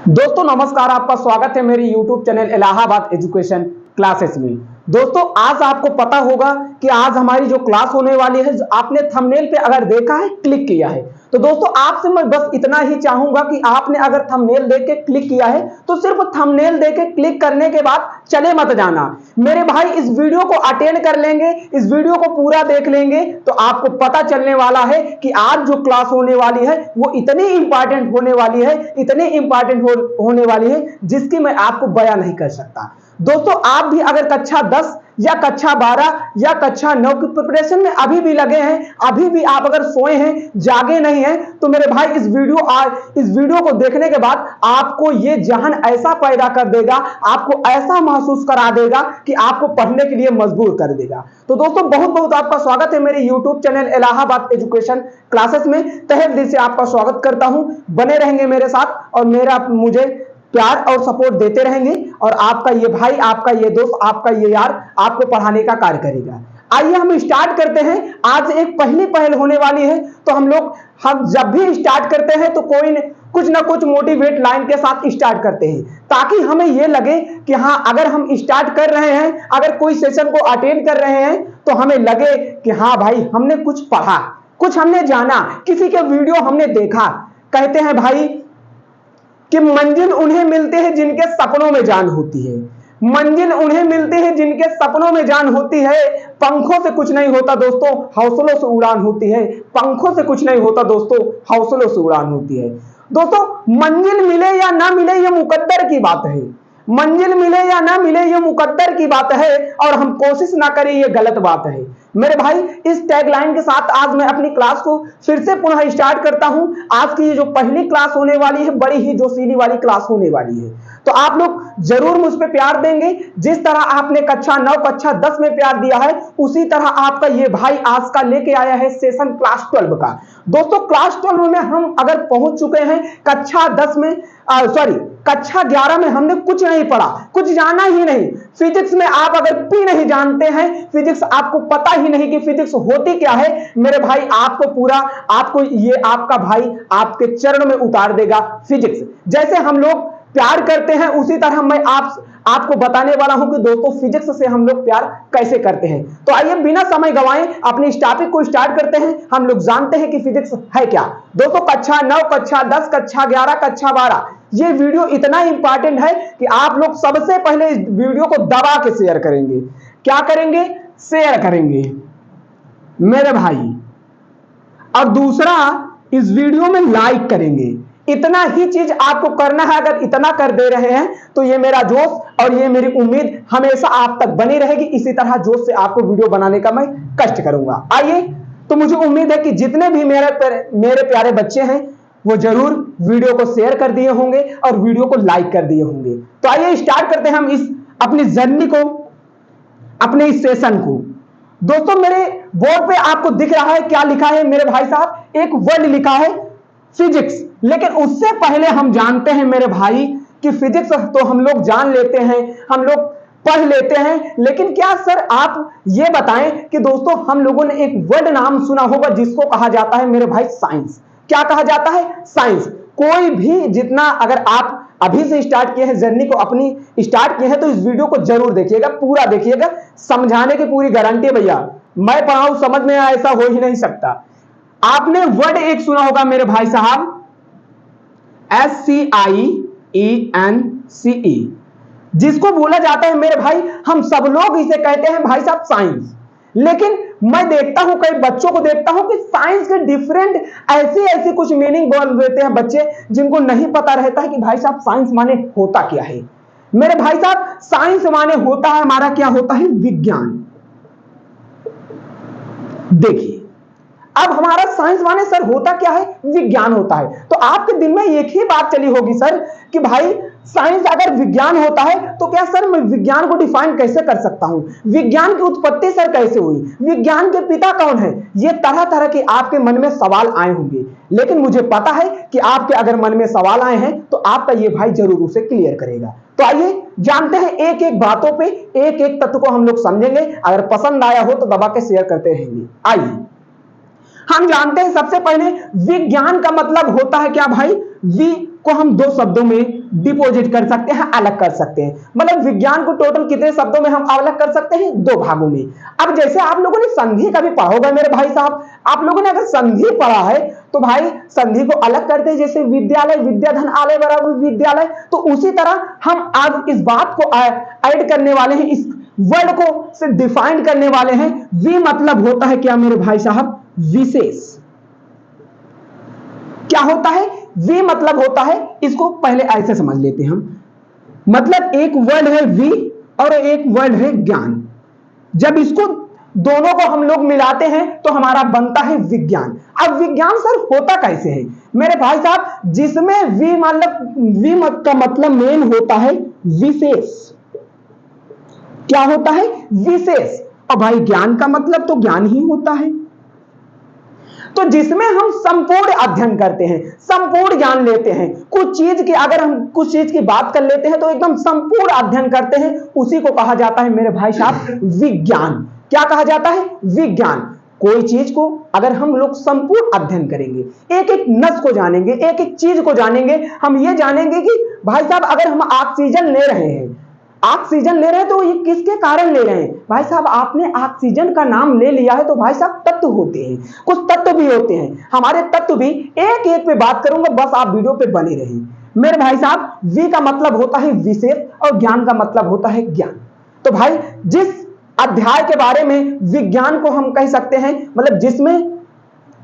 दोस्तों नमस्कार, आपका स्वागत है मेरी YouTube channel Allahabad education classes में। दोस्तों आज आपको पता होगा कि आज हमारी जो क्लास होने वाली है, आपने थंबनेल पे अगर देखा है, क्लिक किया है, तो दोस्तों आपसे मैं बस इतना ही चाहूंगा कि आपने अगर थंबनेल देख के क्लिक किया है तो सिर्फ थंबनेल देख के क्लिक करने के बाद चले मत जाना। मेरे भाई इस वीडियो को अटेंड कर लेंगे, इस वीडियो को पूरा देख लेंगे तो आपको पता चलने वाला है कि आज जो क्लास होने वाली है वो इतनी इंपॉर्टेंट होने वाली है, इतनी इंपॉर्टेंट होने वाली है जिसकी मैं आपको बयान नहीं कर सकता। दोस्तों आप भी अगर कक्षा 10 या कक्षा 12 या कक्षा 9 की प्रिपरेशन में अभी भी लगे हैं, अभी भी आप अगर सोए हैं, जागे नहीं हैं, तो मेरे भाई इस वीडियो को देखने के बाद आपको ये जहन ऐसा पैदा कर देगा, आपको ऐसा महसूस करा देगा कि आपको पढ़ने के लिए मजबूर कर देगा। तो दोस्तों बहुत बहुत आपका स्वागत है मेरे YouTube channel Allahabad education classes में। तहे दिल से आपका स्वागत करता हूं। बने रहेंगे मेरे साथ और मुझे प्यार और सपोर्ट देते रहेंगे और आपका ये भाई, आपका ये दोस्त, आपका ये यार आपको पढ़ाने का कार्य करेगा। आइए हम स्टार्ट करते हैं। आज एक पहली पहल होने वाली है, तो हम जब भी स्टार्ट करते हैं तो कुछ ना कुछ मोटिवेट लाइन के साथ स्टार्ट करते हैं, ताकि हमें ये लगे कि हाँ अगर हम स्टार्ट कर रहे हैं, अगर कोई सेशन को अटेंड कर रहे हैं तो हमें लगे कि हाँ भाई हमने कुछ पढ़ा, कुछ हमने जाना, किसी के वीडियो हमने देखा। कहते हैं भाई कि मंजिल उन्हें मिलते हैं जिनके सपनों में जान होती है, मंजिल उन्हें मिलते हैं जिनके सपनों में जान होती है। पंखों से कुछ नहीं होता दोस्तों, हौसलों से उड़ान होती है। पंखों से कुछ नहीं होता दोस्तों, हौसलों से उड़ान होती है। दोस्तों मंजिल मिले या ना मिले ये मुकद्दर की बात है, मंजिल मिले या ना मिले ये मुकद्दर की बात है, और हम कोशिश ना करें ये गलत बात है। मेरे भाई इस टैगलाइन के साथ आज मैं अपनी क्लास को फिर से पुनः स्टार्ट करता हूं। आज की ये जो पहली क्लास होने वाली है, बड़ी ही जोशीली वाली क्लास होने वाली है, तो आप लोग जरूर मुझ पे प्यार देंगे। जिस तरह आपने कक्षा 9 कक्षा 10 में प्यार दिया है, उसी तरह आपका ये भाई आज का लेके आया है सेशन क्लास 12 का। दोस्तों क्लास 12 में हम अगर पहुंच चुके हैं, कक्षा 10 में कक्षा 11 में हमने कुछ नहीं पढ़ा, कुछ जाना ही नहीं। फिजिक्स में आप अगर भी नहीं जानते हैं, फिजिक्स आपको पता ही नहीं कि फिजिक्स होती क्या है, मेरे भाई आपको ये आपका भाई आपके चरण में उतार देगा फिजिक्स। जैसे हम लोग प्यार करते हैं उसी तरह मैं आपको बताने वाला हूं कि दोस्तों फिजिक्स से हम लोग प्यार कैसे करते हैं। तो आइए बिना समय गंवाए अपने इस टॉपिक को स्टार्ट करते हैं। हम लोग जानते हैं कि फिजिक्स है क्या। दोस्तों कक्षा 9 कक्षा 10 कक्षा 11 कक्षा 12 ये वीडियो इतना इंपॉर्टेंट है कि आप लोग सबसे पहले इस वीडियो को दबा के शेयर करेंगे। क्या करेंगे? शेयर करेंगे मेरे भाई, और दूसरा इस वीडियो में लाइक करेंगे। इतना ही चीज आपको करना है। अगर इतना कर दे रहे हैं तो ये मेरा जोश और ये मेरी उम्मीद हमेशा आप तक बनी रहेगी। इसी तरह जोश से आपको वीडियो बनाने का मैं कष्ट करूंगा। आइए, तो मुझे उम्मीद है कि जितने भी मेरे प्यारे बच्चे हैं वो जरूर वीडियो को शेयर कर दिए होंगे और वीडियो को लाइक कर दिए होंगे। तो आइए स्टार्ट करते हैं हम इस अपनी जर्नी को, अपने इस सेशन को। दोस्तों मेरे बोर्ड पे आपको दिख रहा है क्या लिखा है मेरे भाई साहब? एक वर्ड लिखा है फिजिक्स। लेकिन उससे पहले हम जानते हैं मेरे भाई कि फिजिक्स तो हम लोग जान लेते हैं, हम लोग पढ़ लेते हैं, लेकिन क्या सर आप ये बताएं कि दोस्तों हम लोगों ने एक वर्ड नाम सुना होगा जिसको कहा जाता है मेरे भाई साइंस। क्या कहा जाता है? साइंस। कोई भी जितना, अगर आप अभी से स्टार्ट किए हैं जर्नी को अपनी स्टार्ट किए हैं, तो इस वीडियो को जरूर देखिएगा, पूरा देखिएगा। समझाने की पूरी गारंटी है भैया, मैं पढ़ाऊं समझ में ऐसा हो ही नहीं सकता। आपने वर्ड एक सुना होगा मेरे भाई साहब, SCIENCE, जिसको बोला जाता है मेरे भाई, हम सब लोग इसे कहते हैं भाई साहब साइंस। लेकिन मैं देखता हूं, कई बच्चों को देखता हूं कि साइंस के डिफरेंट ऐसी कुछ मीनिंग बोल देते हैं बच्चे, जिनको नहीं पता रहता है कि भाई साहब साइंस माने होता क्या है। मेरे भाई साहब साइंस माने होता है हमारा, क्या होता है? विज्ञान। देखिए अब हमारा साइंस माने सर होता क्या है? विज्ञान होता है। तो आपके दिल में एक ही बात चली होगी सर कि भाई साइंस अगर विज्ञान होता है तो क्या सर मैं विज्ञान को डिफाइन कैसे कर सकता हूं? विज्ञान की उत्पत्ति सर कैसे हुई? विज्ञान के पिता कौन है? ये तरह तरह के आपके मन में सवाल आए होंगे। लेकिन मुझे पता है कि आपके अगर मन में सवाल आए हैं तो आपका ये भाई जरूर उसे क्लियर करेगा। तो आइए जानते हैं, एक एक बातों पे एक एक तत्व को हम लोग समझेंगे। अगर पसंद आया हो तो दबा के शेयर करते रहेंगे। आइए हम जानते हैं सबसे पहले विज्ञान का मतलब होता है क्या भाई? वी को हम दो शब्दों में डिपोजिट कर सकते हैं, अलग कर सकते हैं। मतलब विज्ञान को टोटल कितने शब्दों में हम अलग कर सकते हैं? 2 भागों में। अब जैसे आप लोगों ने संधि का भी पढ़ा होगा मेरे भाई साहब, आप लोगों ने अगर संधि पढ़ा है तो भाई संधि को अलग करते हैं, जैसे विद्यालय, विद्याधन आलय बराबर विद्यालय, तो उसी तरह हम आज इस बात को ऐड करने वाले हैं, इस वर्ड को से डिफाइन करने वाले हैं। वी मतलब होता है क्या मेरे भाई साहब? विशेष। क्या होता है? वी मतलब होता है, इसको पहले ऐसे समझ लेते हैं हम। मतलब एक वर्ड है वी और एक वर्ड है ज्ञान। जब इसको दोनों को हम लोग मिलाते हैं तो हमारा बनता है विज्ञान। अब विज्ञान सर होता कैसे है मेरे भाई साहब? जिसमें वी का मतलब मेन होता है विशेष। क्या होता है? विशेष। और भाई ज्ञान का मतलब तो ज्ञान ही होता है, तो जिसमें हम संपूर्ण अध्ययन करते हैं, संपूर्ण ज्ञान लेते हैं। कुछ चीज की अगर हम कुछ चीज की बात कर लेते हैं तो एकदम संपूर्ण अध्ययन करते हैं, उसी को कहा जाता है मेरे भाई साहब विज्ञान। क्या कहा जाता है? विज्ञान। कोई चीज को अगर हम लोग संपूर्ण अध्ययन करेंगे, एक एक नस को जानेंगे, एक एक चीज को जानेंगे, हम ये जानेंगे कि भाई साहब अगर हम ऑक्सीजन ले रहे हैं, ऑक्सीजन ले रहे हैं तो ये किसके कारण ले रहे हैं? भाई साहब आपने ऑक्सीजन का नाम ले लिया है तो भाई साहब तत्व होते हैं, कुछ तत्व भी होते हैं। हमारे तत्व भी एक एक पे बात करूंगा, बस आप वीडियो पे बने रहिए मेरे भाई साहब। वी का मतलब होता है विशेष और ज्ञान का मतलब होता है ज्ञान। तो भाई जिस अध्याय के बारे में विज्ञान को हम कह सकते हैं, मतलब जिसमें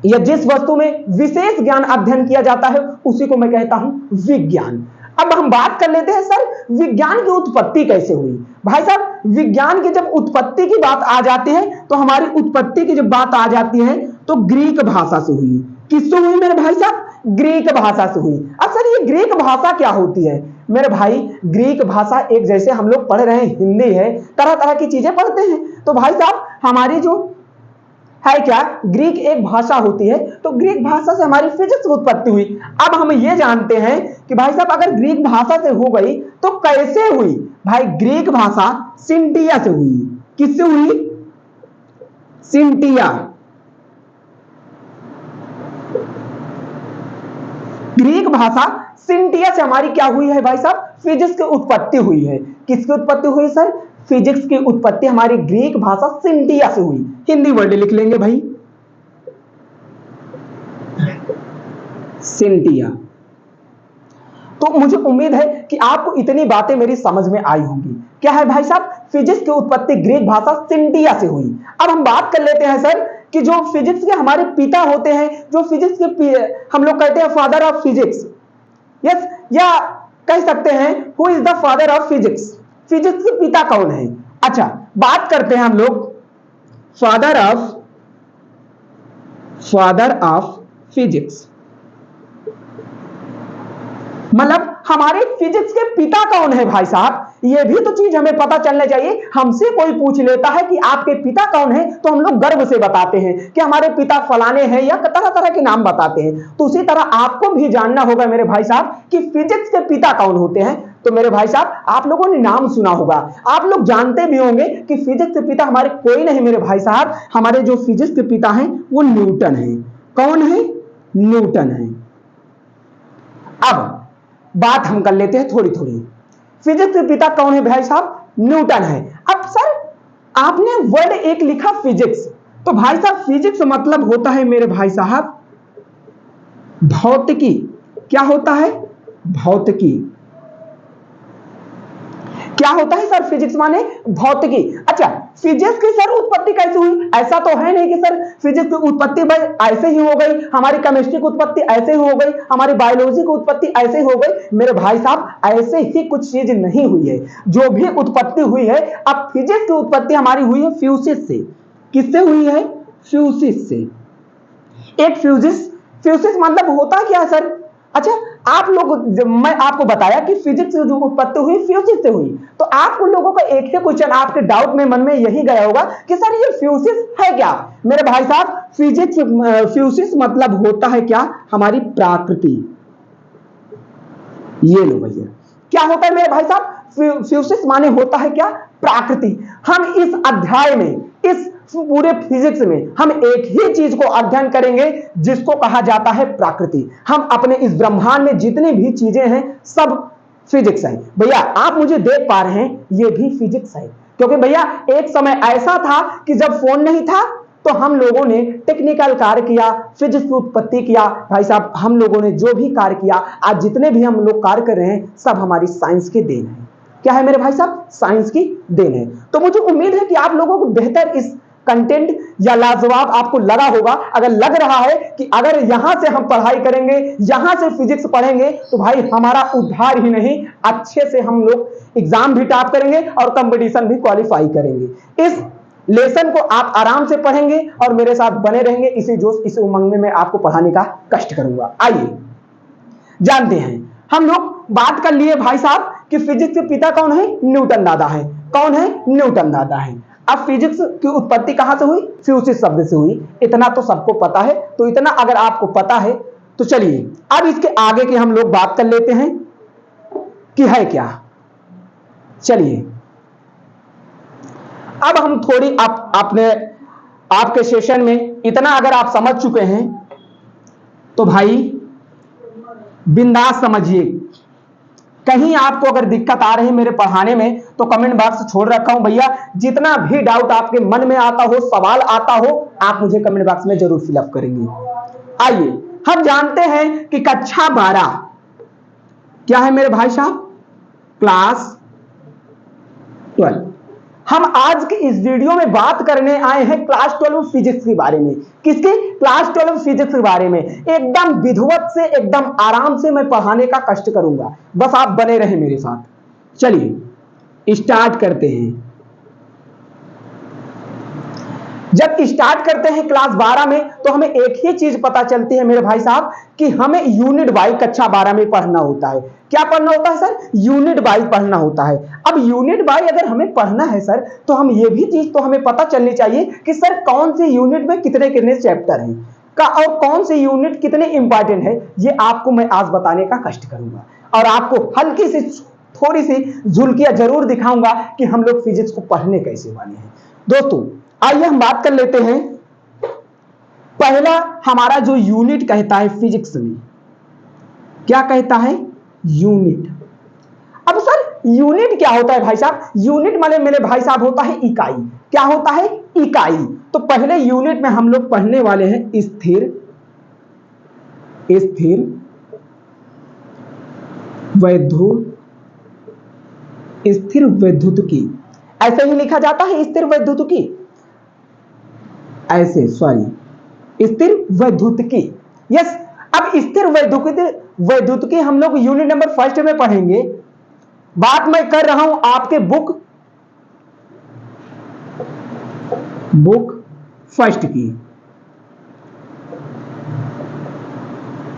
या जिस वस्तु में विशेष ज्ञान अध्ययन किया जाता है, उसी को मैं कहता हूं विज्ञान। अब हम बात कर लेते हैं सर विज्ञान की उत्पत्ति कैसे हुई। भाई साहब विज्ञान की जब उत्पत्ति की बात आ जाती है तो हमारी उत्पत्ति की जब बात आ जाती है तो ग्रीक भाषा से हुई। किससे हुई मेरे भाई साहब? ग्रीक भाषा से हुई। अब सर ये ग्रीक भाषा क्या होती है मेरे भाई? ग्रीक भाषा एक जैसे हम लोग पढ़ रहे हैं हिंदी है, तरह तरह की चीजें पढ़ते हैं, तो भाई साहब हमारी जो है क्या ग्रीक एक भाषा होती है, तो ग्रीक भाषा से हमारी फिजिक्स की उत्पत्ति हुई। अब हम ये जानते हैं कि भाई साहब अगर ग्रीक भाषा से हो गई तो कैसे हुई? भाई ग्रीक भाषा सिंटिया से हुई। किससे हुई? सिंटिया। ग्रीक भाषा सिंटिया से हमारी क्या हुई है भाई साहब? फिजिक्स की उत्पत्ति हुई है। किसकी उत्पत्ति हुई सर? फिजिक्स की उत्पत्ति हमारी ग्रीक भाषा सिंटिया से हुई। हिंदी वर्ड लिख लेंगे भाई, सिंटिया। तो मुझे उम्मीद है कि आपको इतनी बातें मेरी समझ में आई होंगी। क्या है भाई साहब? फिजिक्स की उत्पत्ति ग्रीक भाषा सिंटिया से हुई। अब हम बात कर लेते हैं सर कि जो फिजिक्स के हमारे पिता होते हैं, जो फिजिक्स के हम लोग कहते हैं फादर ऑफ फिजिक्स, यस, या कह सकते हैं who is the father of physics. Physics के पिता कौन है? अच्छा बात करते हैं हम लोग फादर ऑफ फिजिक्स। मतलब हमारे फिजिक्स के पिता कौन है भाई साहब? ये भी तो चीज हमें पता चलना चाहिए। हमसे कोई पूछ लेता है कि आपके पिता कौन है, तो हम लोग गर्व से बताते हैं कि हमारे पिता फलाने हैं, या तरह तरह के नाम बताते हैं। तो उसी तरह आपको भी जानना होगा मेरे भाई साहब कि फिजिक्स के पिता कौन होते हैं। तो मेरे भाई साहब आप लोगों ने नाम सुना होगा, आप लोग जानते भी होंगे कि फिजिक्स के पिता हमारे कोई नहीं मेरे भाई साहब, हमारे जो फिजिक्स के पिता हैं वो न्यूटन है। कौन है? न्यूटन है। अब बात हम कर लेते हैं थोड़ी थोड़ी। फिजिक्स के पिता कौन है भाई साहब? न्यूटन है। अब सर आपने वर्ड एक लिखा फिजिक्स, तो भाई साहब फिजिक्स मतलब होता है मेरे भाई साहब भौतिकी। क्या होता है? भौतिकी। क्या होता है सर फिजिक्स माने? भौतिकी। अच्छा फिजिक्स की सर उत्पत्ति कैसे हुई? ऐसा तो है नहीं कि सर फिजिक्स की उत्पत्ति भाई ऐसे ही हो गई, हमारी केमिस्ट्री की उत्पत्ति ऐसे ही हो गई, हमारी बायोलॉजी की उत्पत्ति ऐसे ही हो गई। मेरे भाई साहब ऐसे ही कुछ चीज नहीं हुई है। जो भी उत्पत्ति हुई है, अब फिजिक्स की उत्पत्ति हमारी हुई है फ्यूसिस से। किससे हुई है? फ्यूसिस से। एक फ्यूसिस मतलब होता क्या है सर? अच्छा आप लोग, मैं आपको बताया कि फिजिक्स से जो उत्पत्ति हुई फ्यूसिस से हुई, तो आपको लोगों का एक ही क्वेश्चन आपके डाउट में मन में यही गया होगा कि सर ये फ्यूसिस है क्या? मेरे भाई साहब फ्यूसिस मतलब होता है क्या? हमारी प्रकृति। ये लो भैया, क्या होता है मेरे भाई साहब? फ्यूसिस माने होता है क्या? प्रकृति। हम इस अध्याय में, इस पूरे फिजिक्स में हम एक ही चीज को अध्ययन करेंगे जिसको कहा जाता है प्रकृति। हम अपने इस ब्रह्मांड में जितनी भी चीजें हैं सब फिजिक्स है। भैया आप मुझे देख पा रहे हैं, ये भी फिजिक्स है, क्योंकि भैया एक समय ऐसा था कि जब फोन नहीं था तो हम लोगों ने टेक्निकल कार्य किया, फिजिक्स की उत्पत्ति किया। भाई साहब हम लोगों ने जो भी कार्य किया, आज जितने भी हम लोग कार्य कर रहे हैं, सब हमारी साइंस की देन है। क्या है मेरे भाई साहब? साइंस की देन है। तो मुझे उम्मीद है कि आप लोगों को बेहतर इस कंटेंट या लाजवाब आपको लगा होगा। अगर लग रहा है कि अगर यहां से हम पढ़ाई करेंगे, यहां से फिजिक्स पढ़ेंगे, तो भाई हमारा उद्धार ही नहीं, अच्छे से हम लोग एग्जाम भी टॉप करेंगे और कंपटीशन भी क्वालिफाई करेंगे। इस लेसन को आप आराम से पढ़ेंगे और मेरे साथ बने रहेंगे। इसी जोश इसी उमंग में मैं आपको पढ़ाने का कष्ट करूंगा। आइए जानते हैं, हम लोग बात कर लिए भाई साहब कि फिजिक्स के पिता कौन है? न्यूटन दादा है। कौन है? न्यूटन दादा है। अब फिजिक्स की उत्पत्ति कहां से हुई? फ्यूसिस शब्द से हुई। इतना तो सबको पता है। तो इतना अगर आपको पता है तो चलिए अब इसके आगे की हम लोग बात कर लेते हैं कि है क्या। चलिए अब हम थोड़ी आपके सेशन में इतना अगर आप समझ चुके हैं तो भाई बिंदास समझिए। कहीं आपको अगर दिक्कत आ रही है मेरे पढ़ाने में तो कमेंट बॉक्स छोड़ रखा हूं भैया। जितना भी डाउट आपके मन में आता हो, सवाल आता हो, आप मुझे कमेंट बॉक्स में जरूर फिलअप करेंगे। आइए हम जानते हैं कि कक्षा 12 क्या है मेरे भाई साहब? क्लास 12। हम आज के इस वीडियो में बात करने आए हैं क्लास 12 फिजिक्स के बारे में। किसके? क्लास 12 फिजिक्स के बारे में। एकदम विधिवत से, एकदम आराम से मैं पढ़ाने का कष्ट करूंगा, बस आप बने रहें मेरे साथ। चलिए स्टार्ट करते हैं। जब स्टार्ट करते हैं क्लास 12 में तो हमें एक ही चीज पता चलती है मेरे भाई साहब कि हमें यूनिट वाइज कक्षा 12 में पढ़ना होता है। क्या पढ़ना होता है सर? यूनिट वाइज पढ़ना होता है। अब यूनिट वाइज अगर हमें पढ़ना है सर, तो हम ये भी चीज तो हमें पता चलनी चाहिए कि सर कौन सी यूनिट में कितने कितने चैप्टर हैं का और कौन सी यूनिट कितने इंपॉर्टेंट है। ये आपको मैं आज बताने का कष्ट करूंगा और आपको हल्की सी थोड़ी सी झुलकियां जरूर दिखाऊंगा कि हम लोग फिजिक्स को पढ़ने कैसे वाले हैं। दोस्तों आइए हम बात कर लेते हैं। पहला हमारा जो यूनिट कहता है फिजिक्स में, क्या कहता है? यूनिट। अब सर यूनिट क्या होता है भाई साहब? यूनिट माने मेरे भाई साहब होता है इकाई। क्या होता है? इकाई। तो पहले यूनिट में हम लोग पढ़ने वाले हैं स्थिर वैद्युतिकी। ऐसे ही लिखा जाता है स्थिर वैद्युतिकी, ऐसे सॉरी स्थिर वैद्युतिकी। यस। अब स्थिर वैद्युतिकी हम लोग यूनिट नंबर फर्स्ट में पढ़ेंगे। बात मैं कर रहा हूं आपके बुक फर्स्ट की।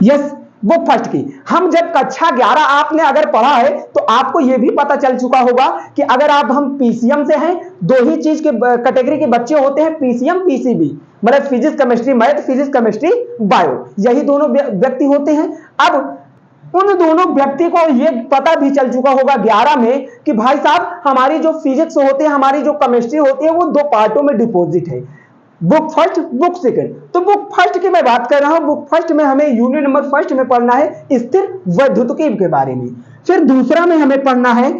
यस, बुक फर्स्ट की। हम जब कक्षा 11 आपने अगर पढ़ा है तो आपको यह भी पता चल चुका होगा कि अगर हम पीसीएम से हैं, दो ही चीज के कैटेगरी के बच्चे होते हैं, पीसीएम पीसीबी, मतलब physics chemistry math, physics chemistry bio, यही दोनों व्यक्ति होते हैं। अब उन दोनों व्यक्ति को यह पता भी चल चुका होगा 11 में कि भाई साहब हमारी जो फिजिक्स होती है, हमारी जो केमिस्ट्री होती है, वो दो पार्टों में डिपोजिट है, बुक फर्स्ट बुक सेकंड। तो बुक फर्स्ट की मैं बात कर रहा हूं। बुक फर्स्ट में हमें यूनिट नंबर फर्स्ट में पढ़ना है स्थिर वैद्युतिकी के बारे में। फिर दूसरा में हमें पढ़ना है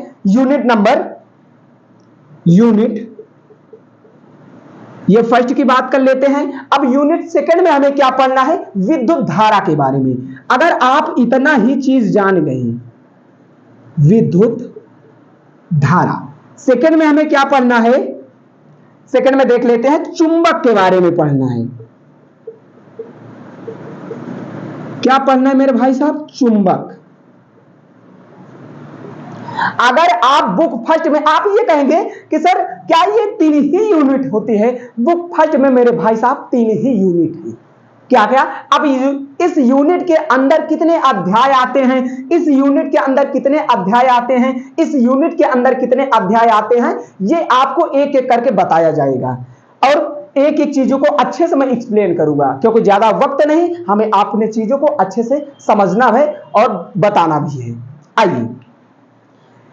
ये फर्स्ट की बात कर लेते हैं। अब यूनिट सेकंड में हमें क्या पढ़ना है? विद्युत धारा के बारे में। अगर आप इतना ही चीज जान गए, विद्युत धारा। सेकंड में हमें क्या पढ़ना है? सेकंड में देख लेते हैं, चुंबक के बारे में पढ़ना है। क्या पढ़ना है मेरे भाई साहब? चुंबक। अगर आप बुक फर्स्ट में आप ये कहेंगे कि सर क्या ये 3 ही यूनिट होती है? बुक फर्स्ट में मेरे भाई साहब 3 ही यूनिट है। क्या क्या? अब इस यूनिट के अंदर कितने अध्याय आते हैं? इस यूनिट के अंदर कितने अध्याय आते हैं? इस यूनिट के अंदर कितने अध्याय आते हैं? ये आपको एक एक करके बताया जाएगा और एक एक चीजों को अच्छे से मैं एक्सप्लेन करूंगा, क्योंकि ज्यादा वक्त नहीं, हमें अपने चीजों को अच्छे से समझना है और बताना भी है। आइए,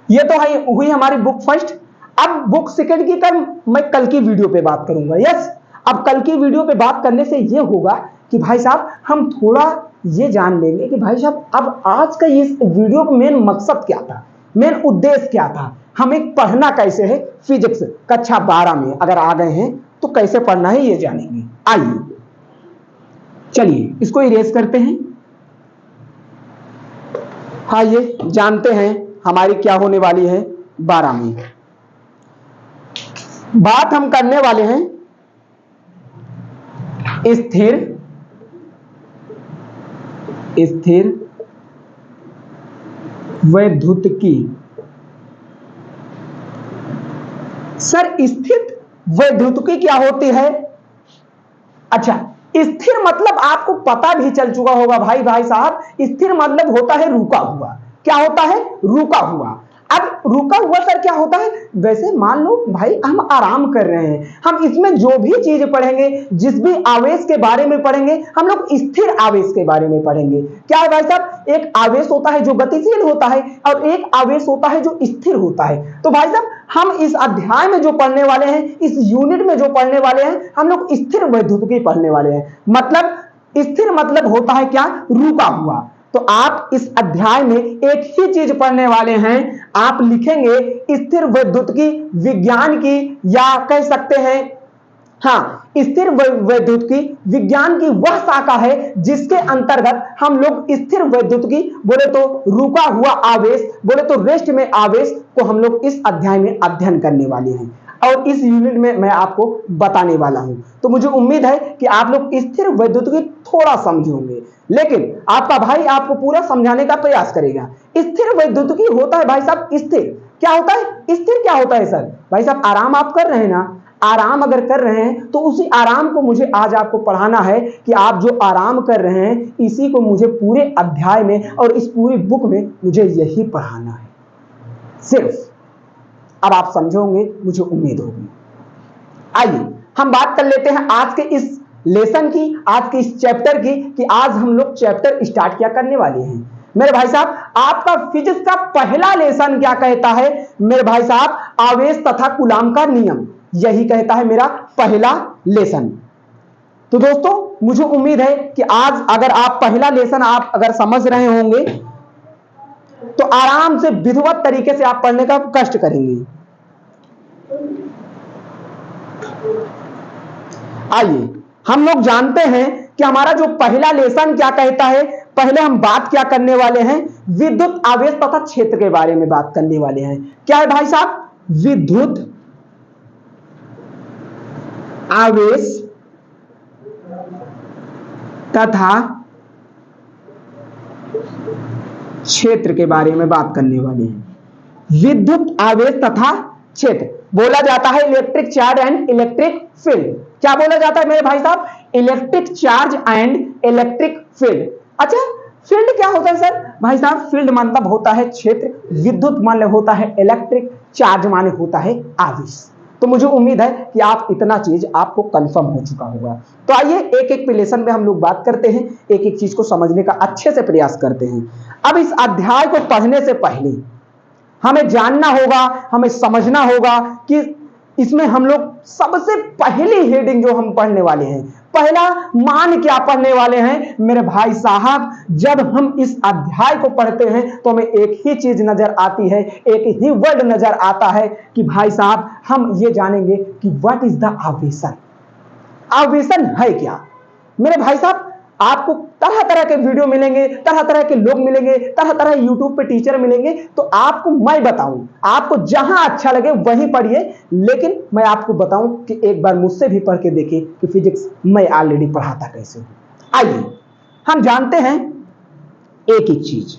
ये तो है हुई हमारी बुक फर्स्ट। अब बुक सेकंड की मैं कल की वीडियो पे बात करूंगा। यस, अब कल की वीडियो पे बात करने से ये होगा कि भाई साहब हम थोड़ा ये जान लेंगे कि भाई साहब अब आज का इस वीडियो का मेन मकसद क्या था, मेन उद्देश्य क्या था, हमें पढ़ना कैसे है। फिजिक्स कक्षा 12 में अगर आ गए हैं तो कैसे पढ़ना है ये जानेंगे। आइए चलिए इसको इरेज करते हैं। हाँ ये जानते हैं हमारी क्या होने वाली है 12 में। बात हम करने वाले हैं स्थिर वैद्युतिकी। सर स्थिर वैद्युतिकी क्या होती है? अच्छा स्थिर मतलब आपको पता भी चल चुका होगा भाई साहब, स्थिर मतलब होता है रुका हुआ। क्या होता है? रुका हुआ। अब रुका हुआ सर क्या होता है? वैसे मान लो भाई हम आराम कर रहे हैं, हम इसमें जो भी चीज पढ़ेंगे, जिस भी आवेश के बारे में पढ़ेंगे, हम लोग स्थिर आवेश के बारे में पढ़ेंगे। क्या है भाई साहब? एक आवेश होता है जो गतिशील होता है और एक आवेश होता है जो स्थिर होता है। तो भाई साहब हम इस अध्याय में जो पढ़ने वाले हैं, इस यूनिट में जो पढ़ने वाले हैं, हम लोग स्थिर वैद्युतिकी पढ़ने वाले हैं। मतलब स्थिर मतलब होता है क्या? रुका हुआ। तो आप इस अध्याय में एक ही चीज पढ़ने वाले हैं, आप लिखेंगे स्थिर वैद्युतिकी विज्ञान की, या कह सकते हैं हाँ स्थिर वैद्युतिकी विज्ञान की वह शाखा है जिसके अंतर्गत हम लोग स्थिर वैद्युतिकी बोले तो रुका हुआ आवेश, बोले तो रेस्ट में आवेश को हम लोग इस अध्याय में अध्ययन करने वाले हैं और इस यूनिट में मैं आपको बताने वाला हूं। तो मुझे उम्मीद है कि आप लोग स्थिर वैद्युतिकी थोड़ा समझे होंगे, लेकिन आपका भाई आपको पूरा समझाने का प्रयास करेगा। स्थिर वैद्युतिकी होता है भाई साहब स्थिर। क्या होता है? स्थिर क्या होता है सर? भाई साहब आराम आप कर रहे हैं ना, आराम अगर कर रहे हैं तो उसी आराम को मुझे आज आपको पढ़ाना है कि आप जो आराम कर रहे हैं इसी को मुझे पूरे अध्याय में और इस पूरी बुक में मुझे यही पढ़ाना है सिर्फ। अब आप समझोगे मुझे उम्मीद होगी। आइए हम बात कर लेते हैं आज के इस लेसन की, आज के इस चैप्टर की, कि आज हम लोग चैप्टर स्टार्ट क्या करने वाले हैं। मेरे भाई साहब आपका फिजिक्स का पहला लेसन क्या कहता है मेरे भाई साहब? आवेश तथा कूलाम का नियम, यही कहता है मेरा पहला लेसन। तो दोस्तों मुझे उम्मीद है कि आज अगर आप पहला लेसन आप अगर समझ रहे होंगे तो आराम से विधिवत तरीके से आप पढ़ने का कष्ट करेंगे। आइए हम लोग जानते हैं कि हमारा जो पहला लेसन क्या कहता है। पहले हम बात क्या करने वाले हैं? विद्युत आवेश तथा क्षेत्र के बारे में बात करने वाले हैं। क्या है भाई साहब? विद्युत आवेश तथा क्षेत्र के बारे में बात करने वाले हैं। विद्युत आवेश तथा क्षेत्र बोला जाता है electric charge and electric field. क्या बोला जाता है मेरे भाई साहब? Electric charge and electric field. अच्छा फील्ड क्या होता है सर? भाई साहब फील्ड मतलब होता है क्षेत्र, विद्युत माने होता है इलेक्ट्रिक, चार्ज माने होता है आवेश। तो मुझे उम्मीद है कि आप इतना चीज आपको कंफर्म हो चुका होगा। तो आइए एक एक लेसन में हम लोग बात करते हैं, एक एक चीज को समझने का अच्छे से प्रयास करते हैं। अब इस अध्याय को पढ़ने से पहले हमें जानना होगा, हमें समझना होगा कि इसमें हम लोग सबसे पहली हेडिंग जो हम पढ़ने वाले हैं, पहला मान क्या पढ़ने वाले हैं मेरे भाई साहब? जब हम इस अध्याय को पढ़ते हैं तो हमें एक ही चीज नजर आती है, एक ही वर्ड नजर आता है कि भाई साहब हम ये जानेंगे कि व्हाट इज द आवेशन। आवेशन है क्या मेरे भाई साहब? आपको तरह तरह के वीडियो मिलेंगे, तरह तरह के लोग मिलेंगे, तरह तरह यूट्यूब पे टीचर मिलेंगे, तो आपको मैं बताऊं, आपको जहां अच्छा लगे वहीं पढ़िए, लेकिन मैं आपको बताऊं कि एक बार मुझसे भी पढ़ के देखिए कि फिजिक्स मैं ऑलरेडी पढ़ाता कैसे हूं। आइए हम जानते हैं एक एक चीज।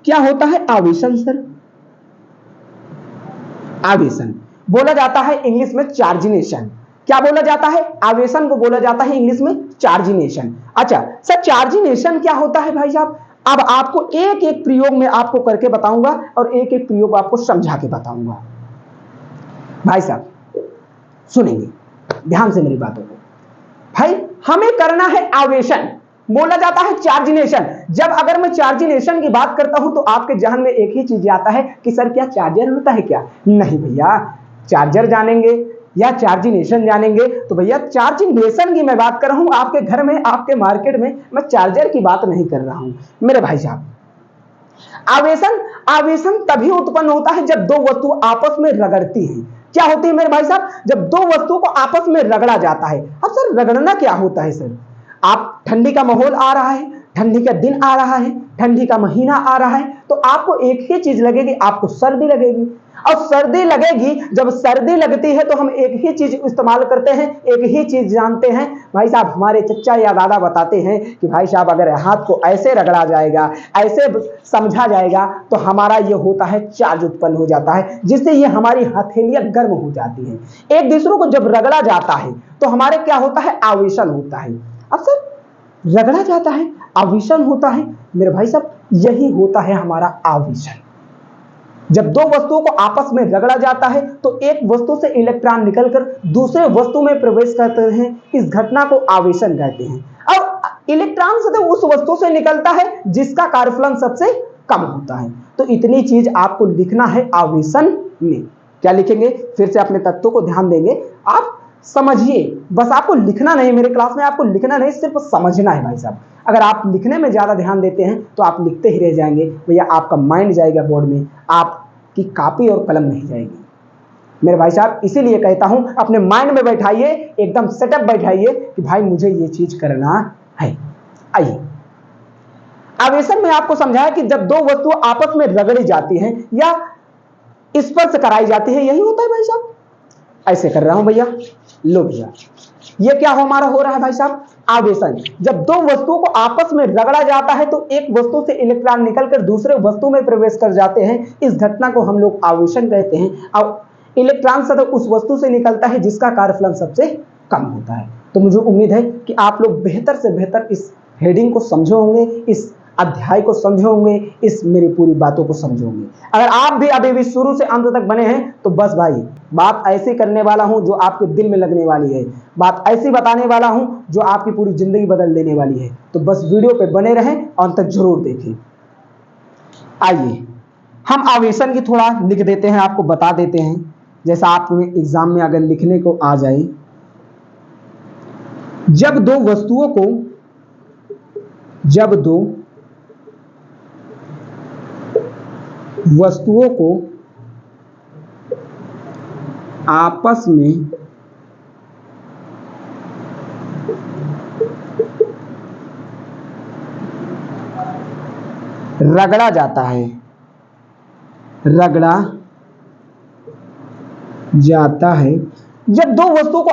क्या होता है आवेशन सर? आवेशन बोला जाता है इंग्लिश में चार्जिनेशन। क्या बोला जाता है? आवेशन को बोला जाता है इंग्लिश में चार्जिनेशन। अच्छा सर चार्जिनेशन क्या होता है भाई साहब? अब आपको एक एक प्रयोग में आपको करके बताऊंगा और एक एक प्रयोग आपको समझा के बताऊंगा। भाई साहब सुनेंगे ध्यान से मेरी बातों को। भाई हमें करना है आवेशन, बोला जाता है चार्जिनेशन। जब अगर मैं चार्जिनेशन की बात करता हूं तो आपके जहन में एक ही चीज आता है कि सर क्या चार्जर होता है क्या? नहीं भैया, चार्जर जानेंगे, या चार्जिनेशन जानेंगे। तो भैया चार्जिनेशन की मैं बात कर रहा हूं, आपके घर में, आपके मार्केट में, मैं चार्जर की बात नहीं कर रहा हूं मेरे भाई साहब। आवेशन, आवेशन तभी उत्पन्न होता है जब दो वस्तु आपस में रगड़ती हैं। क्या होती है मेरे भाई साहब? जब दो वस्तुओं को आपस में रगड़ा जाता है। अब सर रगड़ना क्या होता है सर? आप, ठंडी का माहौल आ रहा है, ठंडी का दिन आ रहा है, ठंडी का महीना आ रहा है, तो आपको एक ही चीज लगेगी, आपको सर्दी लगेगी। और सर्दी लगेगी, जब सर्दी लगती है तो हम एक ही चीज इस्तेमाल करते हैं, एक ही चीज जानते हैं भाई साहब। हमारे चचा या दादा बताते हैं कि भाई साहब अगर हाथ को ऐसे रगड़ा जाएगा, ऐसे समझा जाएगा, तो हमारा ये होता है चार्ज उत्पन्न हो जाता है, जिससे ये हमारी हथेलियां गर्म हो जाती हैं। एक दूसरों को जब रगड़ा जाता है तो हमारे क्या होता है? आवेशन होता है। अब सर रगड़ा जाता है, आवेशन होता है मेरे भाई साहब, यही होता है हमारा आवेशन। जब दो वस्तुओं को आपस में रगड़ा जाता है तो एक वस्तु से इलेक्ट्रॉन निकलकर दूसरे वस्तु में प्रवेश करते हैं, इस घटना को आवेशन कहते हैं। अब इलेक्ट्रॉन सदैव उस वस्तु से निकलता है जिसका कार्यफलन सबसे कम होता है। तो इतनी चीज आपको लिखना है आवेशन में। क्या लिखेंगे? फिर से अपने तत्वों को ध्यान देंगे, आप समझिए, बस आपको लिखना नहीं, मेरे क्लास में आपको लिखना नहीं, सिर्फ समझना है भाई साहब। अगर आप लिखने में ज्यादा ध्यान देते हैं तो आप लिखते ही रह जाएंगे भैया, आपका माइंड जाएगा बोर्ड में, आपकी कॉपी और कलम नहीं जाएगी मेरे भाई साहब। इसीलिए कहता हूं अपने माइंड में बैठाइए, एकदम सेटअप बैठाइए कि भाई मुझे ये चीज करना है। आइए, आवेशन में आपको समझाया कि जब दो वस्तुएं आपस में रगड़ी जाती हैं या स्पर्श कराई जाती है, यही होता है भाई साहब। ऐसे कर रहा हूं भैया, लो भैया, ये क्या हमारा हो रहा है भाई साहब? आवेशन। जब दो वस्तुओं को आपस में रगड़ा जाता है तो एक वस्तु से इलेक्ट्रॉन निकलकर दूसरे वस्तु में प्रवेश कर जाते हैं, इस घटना को हम लोग आवेशन कहते हैं। और इलेक्ट्रॉन सदैव उस वस्तु से निकलता है जिसका कार्यफलन सबसे कम होता है। तो मुझे उम्मीद है कि आप लोग बेहतर से बेहतर इस हेडिंग को समझे होंगे, इस अध्याय को समझे होंगे, इस मेरी पूरी बातों को समझे होंगे। अगर आप भी अभी भी शुरू से अंत तक बने हैं तो बस भाई बात ऐसी करने वाला हूं जो आपके दिल में लगने वाली है, बात ऐसी बताने वाला हूं जो आपकी पूरी जिंदगी बदल देने वाली है। तो बस वीडियो पे बने रहें, अंत तक जरूर देखें। आइए हम आवेशन की थोड़ा लिख देते हैं, आपको बता देते हैं, जैसा आप एग्जाम में अगर लिखने को आ जाए। जब दो वस्तुओं को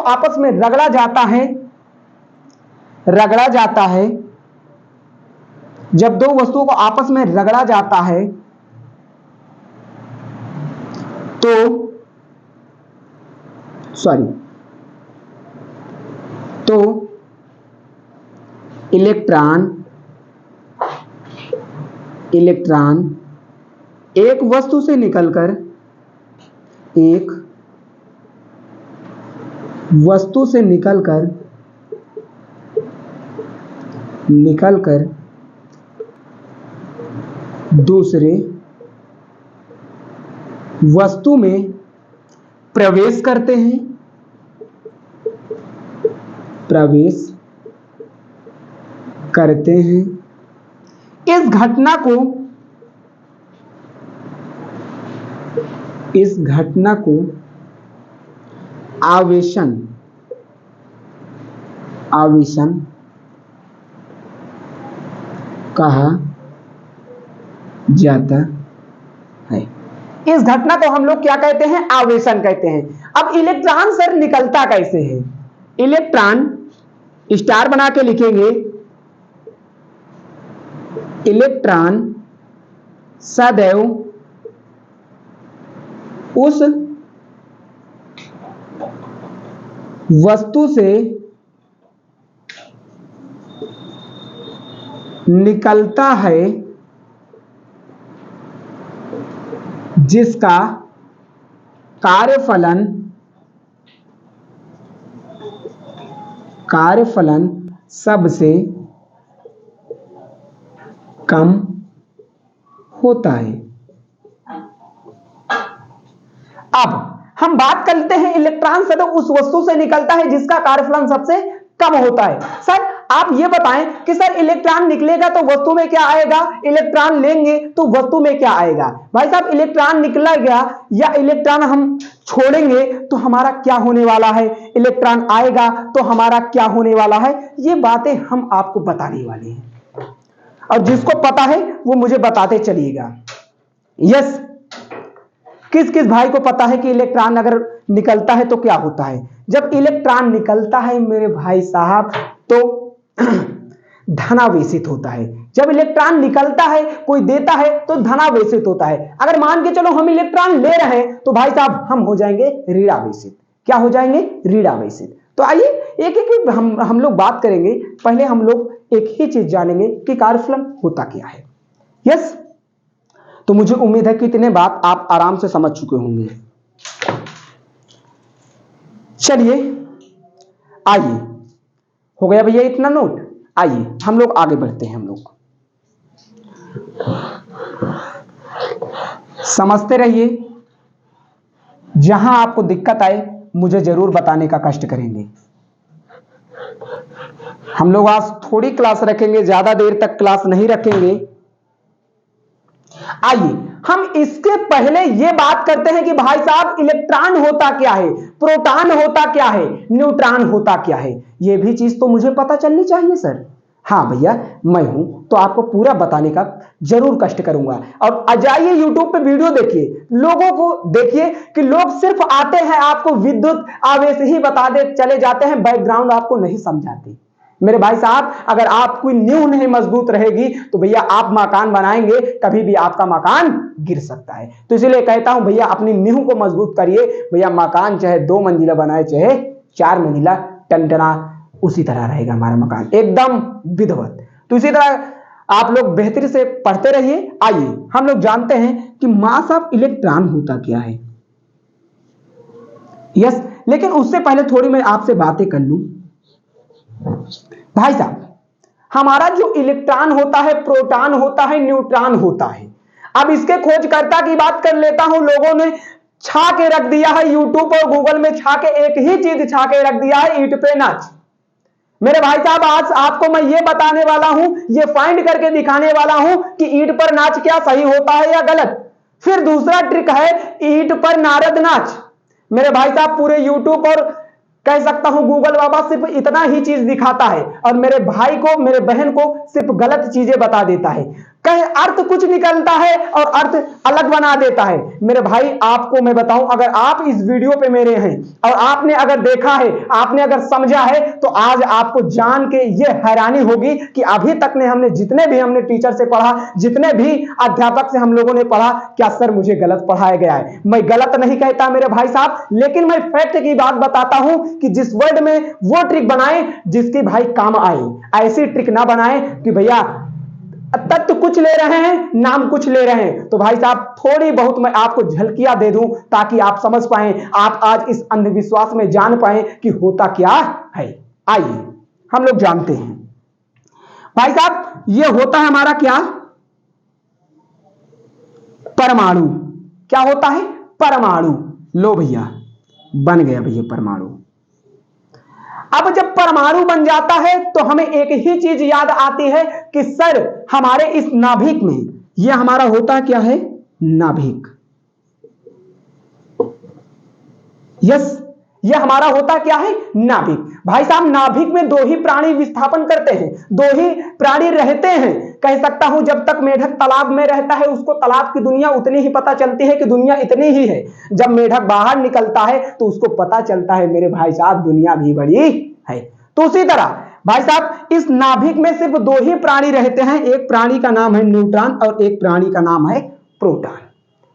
आपस में रगड़ा जाता है, जब दो वस्तुओं को आपस में रगड़ा जाता है, जब दो वस्तुओं को आपस में रगड़ा जाता है तो इलेक्ट्रॉन एक वस्तु से निकलकर दूसरे वस्तु में प्रवेश करते हैं, इस घटना को आवेशन कहा जाता है। इस घटना को हम लोग क्या कहते हैं? आवेशन कहते हैं। अब इलेक्ट्रॉन सर निकलता कैसे है? इलेक्ट्रॉन स्टार बना के लिखेंगे, इलेक्ट्रॉन सदैव उस वस्तु से निकलता है जिसका कार्यफलन सबसे कम होता है। अब हम बात करते हैं इलेक्ट्रॉन से तो उस वस्तु से निकलता है जिसका कार्यफलन सबसे कम होता है। सर आप ये बताएं कि सर इलेक्ट्रॉन निकलेगा तो वस्तु में क्या आएगा, इलेक्ट्रॉन लेंगे तो वस्तु में क्या आएगा। भाई साहब इलेक्ट्रॉन निकला गया या इलेक्ट्रॉन हम छोड़ेंगे तो हमारा क्या होने वाला है, इलेक्ट्रॉन आएगा तो हमारा क्या होने वाला है, ये बातें हम आपको बताने वाले हैं और जिसको पता है वो मुझे बताते चलिएगा। यस, किस किस भाई को पता है कि इलेक्ट्रॉन अगर निकलता है तो क्या होता है। जब इलेक्ट्रॉन निकलता है मेरे भाई साहब तो धनावेशित होता है। जब इलेक्ट्रॉन निकलता है कोई देता है तो धनावेशित होता है। अगर मान के चलो हम इलेक्ट्रॉन ले रहे हैं तो भाई साहब हम हो जाएंगे ऋणावेशित। क्या हो जाएंगे, ऋणावेशित। तो आइए एक एक हम लोग बात करेंगे। पहले हम लोग एक ही चीज जानेंगे कि कार्यफलन होता क्या है। यस, तो मुझे उम्मीद है कि इतने बात आप आराम से समझ चुके होंगे। चलिए आइए, हो गया भैया इतना नोट। आइए हम लोग आगे बढ़ते हैं। हम लोग समझते रहिए, जहां आपको दिक्कत आए मुझे जरूर बताने का कष्ट करेंगे। हम लोग आज थोड़ी क्लास रखेंगे, ज्यादा देर तक क्लास नहीं रखेंगे। आइए हम इसके पहले यह बात करते हैं कि भाई साहब इलेक्ट्रॉन होता क्या है, प्रोटॉन होता क्या है, न्यूट्रॉन होता क्या है। यह भी चीज तो मुझे पता चलनी चाहिए सर। हाँ भैया मैं हूं तो आपको पूरा बताने का जरूर कष्ट करूंगा। और जाइए यूट्यूब पे वीडियो देखिए, लोगों को देखिए कि लोग सिर्फ आते हैं आपको विद्युत आवेश ही बता दे चले जाते हैं, बैकग्राउंड आपको नहीं समझाते। मेरे भाई साहब अगर आपकी नींव नहीं मजबूत रहेगी तो भैया आप मकान बनाएंगे कभी भी आपका मकान गिर सकता है। तो इसीलिए कहता हूं भैया अपनी नींव को मजबूत करिए। भैया मकान चाहे 2 मंजिला बनाए चाहे 4 मंजिला, टनटना उसी तरह रहेगा हमारा मकान, एकदम विधिवत। तो इसी तरह आप लोग बेहतरी से पढ़ते रहिए। आइए हम लोग जानते हैं कि मास ऑफ इलेक्ट्रॉन होता क्या है। यस, लेकिन उससे पहले थोड़ी मैं आपसे बातें कर लूं। भाई साहब हमारा जो इलेक्ट्रॉन होता है, प्रोटॉन होता है, न्यूट्रॉन होता है। अब इसके खोजकर्ता की बात कर लेता हूं। लोगों ने छा के रख दिया है यूट्यूब और गूगल में, छा के एक ही चीज छा के रख दिया है, ईंट पे नाच। मेरे भाई साहब आज आपको मैं ये बताने वाला हूं, ये फाइंड करके दिखाने वाला हूं कि ईंट पर नाच क्या सही होता है या गलत। फिर दूसरा ट्रिक है ईंट पर नारद नाच। मेरे भाई साहब पूरे यूट्यूब और कह सकता हूं गूगल बाबा सिर्फ इतना ही चीज दिखाता है और मेरे भाई को, मेरे बहन को सिर्फ गलत चीजें बता देता है। कहीं अर्थ कुछ निकलता है और अर्थ अलग बना देता है। मेरे भाई आपको मैं बताऊं, अगर आप इस वीडियो पे मेरे हैं और आपने अगर देखा है, आपने अगर समझा है, तो आज आपको जान के ये हैरानी होगी कि अभी तक ने हमने टीचर से पढ़ा, जितने भी अध्यापक से हम लोगों ने पढ़ा, क्या सर मुझे गलत पढ़ाया गया है। मैं गलत नहीं कहता मेरे भाई साहब, लेकिन मैं फैक्ट की बात बताता हूं कि जिस वर्ड में वो ट्रिक बनाए जिसकी भाई काम आए। ऐसी ट्रिक ना बनाए कि भैया तत्व कुछ ले रहे हैं, नाम कुछ ले रहे हैं। तो भाई साहब थोड़ी बहुत मैं आपको झलकियां दे दूं ताकि आप समझ पाएं, आप आज इस अंधविश्वास में जान पाएं कि होता क्या है। आइए हम लोग जानते हैं भाई साहब, यह होता है हमारा क्या, परमाणु। क्या होता है, परमाणु। लो भैया बन गया भैया परमाणु। अब जब परमाणु बन जाता है तो हमें एक ही चीज याद आती है कि सर हमारे इस नाभिक में यह हमारा होता क्या है, नाभिक। यस, यह हमारा होता क्या है, नाभिक। भाई साहब नाभिक में 2 ही प्राणी विस्थापन करते हैं, 2 ही प्राणी रहते हैं। कह सकता हूं जब तक मेढक तालाब में रहता है उसको तालाब की दुनिया उतनी ही पता चलती है कि दुनिया इतनी ही है। जब मेढक बाहर निकलता है तो उसको पता चलता है मेरे भाई साहब दुनिया भी बड़ी है। तो उसी तरह भाई साहब इस नाभिक में सिर्फ 2 ही प्राणी रहते हैं। एक प्राणी का नाम है न्यूट्रॉन और एक प्राणी का नाम है प्रोटॉन।